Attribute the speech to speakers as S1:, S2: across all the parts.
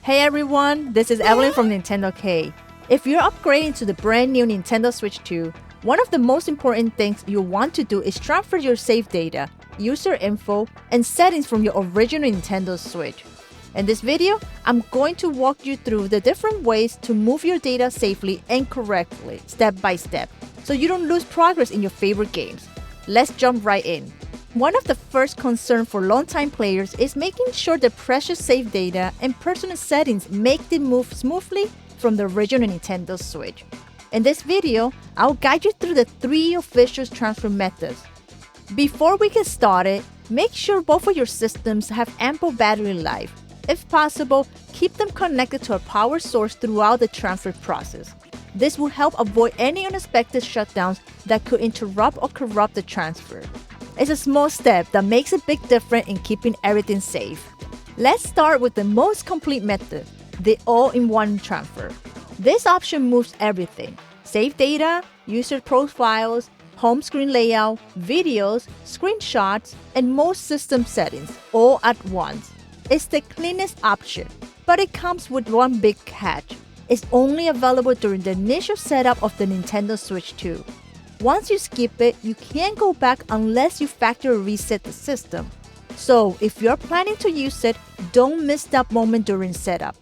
S1: Hey everyone, this is Evelyn from Nintendo K. If you're upgrading to the brand new Nintendo Switch 2, one of the most important things you'll want to do is transfer your save data, user info, and settings from your original Nintendo Switch. In this video, I'm going to walk you through the different ways to move your data safely and correctly, step by step, so you don't lose progress in your favorite games. Let's jump right in. One of the first concerns for longtime players is making sure the precious save data and personal settings make the move smoothly from the original Nintendo Switch. In this video, I'll guide you through the 3 official transfer methods. Before we get started, make sure both of your systems have ample battery life. If possible, keep them connected to a power source throughout the transfer process. This will help avoid any unexpected shutdowns that could interrupt or corrupt the transfer. It's a small step that makes a big difference in keeping everything safe. Let's start with the most complete method, the all-in-one transfer. This option moves everything: save data, user profiles, home screen layout, videos, screenshots, and most system settings all at once. It's the cleanest option, but it comes with one big catch. It's only available during the initial setup of the Nintendo Switch 2. Once you skip it, you can't go back unless you factory reset the system. So if you're planning to use it, don't miss that moment during setup.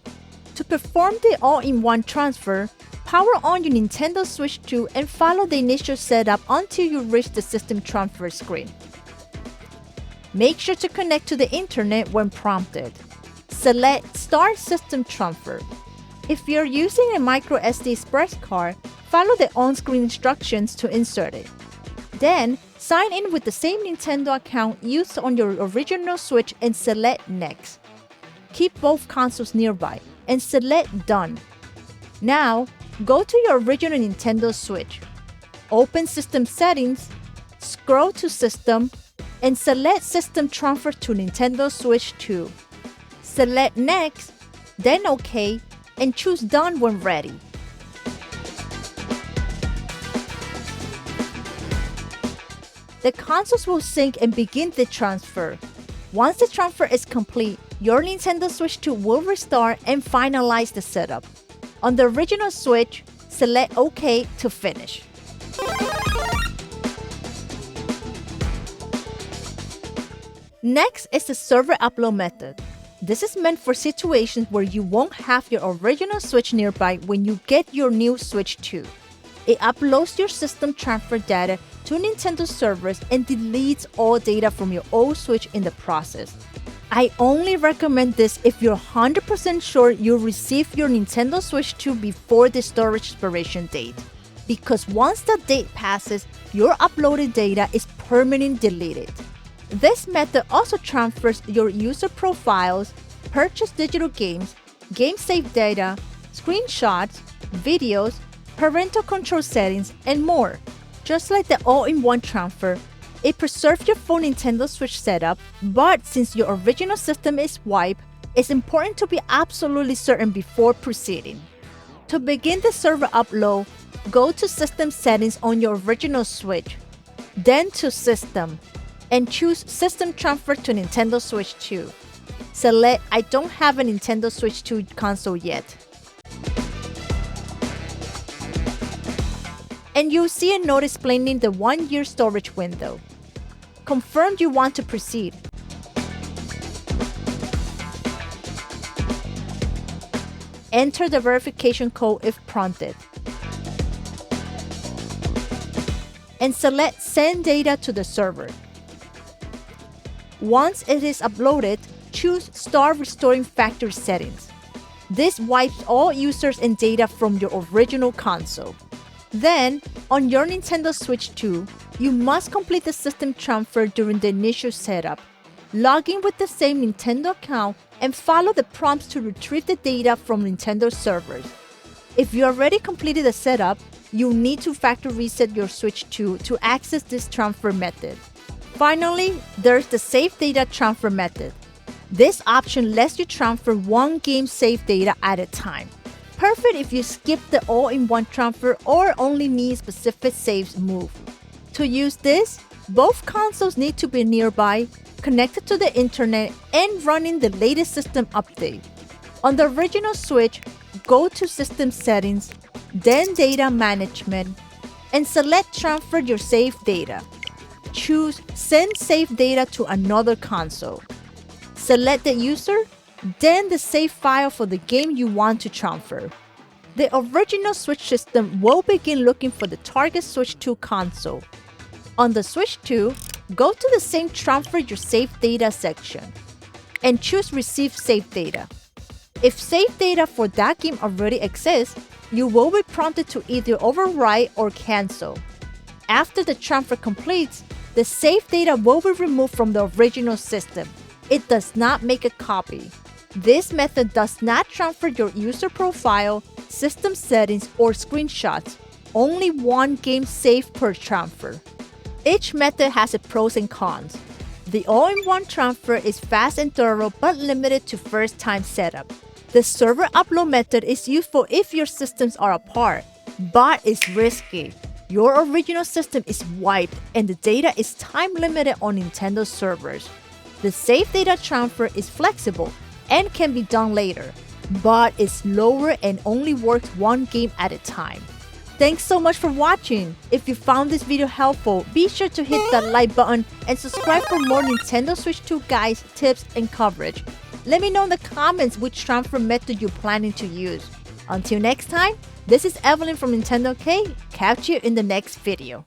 S1: To perform the all-in-one transfer, power on your Nintendo Switch 2 and follow the initial setup until you reach the system transfer screen. Make sure to connect to the internet when prompted. Select Start System Transfer. If you're using a microSD express card, follow the on-screen instructions to insert it. Then, sign in with the same Nintendo account used on your original Switch and select Next. Keep both consoles nearby and select Done. Now, go to your original Nintendo Switch. Open System Settings, scroll to System, and select System Transfer to Nintendo Switch 2. Select Next, then OK, and choose Done when ready. The consoles will sync and begin the transfer. Once the transfer is complete, your Nintendo Switch 2 will restart and finalize the setup. On the original Switch, select OK to finish. Next is the server upload method. This is meant for situations where you won't have your original Switch nearby when you get your new Switch 2. It uploads your system transfer data to Nintendo servers and deletes all data from your old Switch in the process. I only recommend this if you're 100% sure you'll receive your Nintendo Switch 2 before the storage expiration date, because once that date passes, your uploaded data is permanently deleted. This method also transfers your user profiles, purchased digital games, game save data, screenshots, videos, parental control settings, and more. Just like the all-in-one transfer, it preserves your full Nintendo Switch setup, but since your original system is wiped, it's important to be absolutely certain before proceeding. To begin the server upload, go to System Settings on your original Switch, then to System, and choose System Transfer to Nintendo Switch 2. Select I don't have a Nintendo Switch 2 console yet. And you'll see a note explaining the 1-year storage window. Confirm you want to proceed. Enter the verification code if prompted. And select Send data to the server. Once it is uploaded, choose Start Restoring Factory Settings. This wipes all users and data from your original console. Then, on your Nintendo Switch 2, you must complete the system transfer during the initial setup. Log in with the same Nintendo account and follow the prompts to retrieve the data from Nintendo servers. If you already completed the setup, you'll need to factory reset your Switch 2 to access this transfer method. Finally, there's the Save Data Transfer method. This option lets you transfer one game save data at a time. Perfect if you skip the all-in-one transfer or only need specific saves move. To use this, both consoles need to be nearby, connected to the internet, and running the latest system update. On the original Switch, go to System Settings, then Data Management, and select Transfer your saved data. Choose Send saved data to another console. Select the user, then the save file for the game you want to transfer. The original Switch system will begin looking for the target Switch 2 console. On the Switch 2, go to the same Transfer your saved data section and choose Receive saved data. If saved data for that game already exists, you will be prompted to either overwrite or cancel. After the transfer completes, the saved data will be removed from the original system. It does not make a copy. This method does not transfer your user profile, system settings, or screenshots. Only one game saved per transfer. Each method has its pros and cons. The all-in-one transfer is fast and thorough but limited to first-time setup. The server upload method is useful if your systems are apart, but it's risky. Your original system is wiped and the data is time-limited on Nintendo servers. The save data transfer is flexible and can be done later, but it's slower and only works one game at a time. Thanks so much for watching. If you found this video helpful, be sure to hit that like button and subscribe for more Nintendo Switch 2 guides, tips, and coverage. Let me know in the comments which transfer method you're planning to use. Until next time, this is Evelyn from Nintendo K. Catch you in the next video.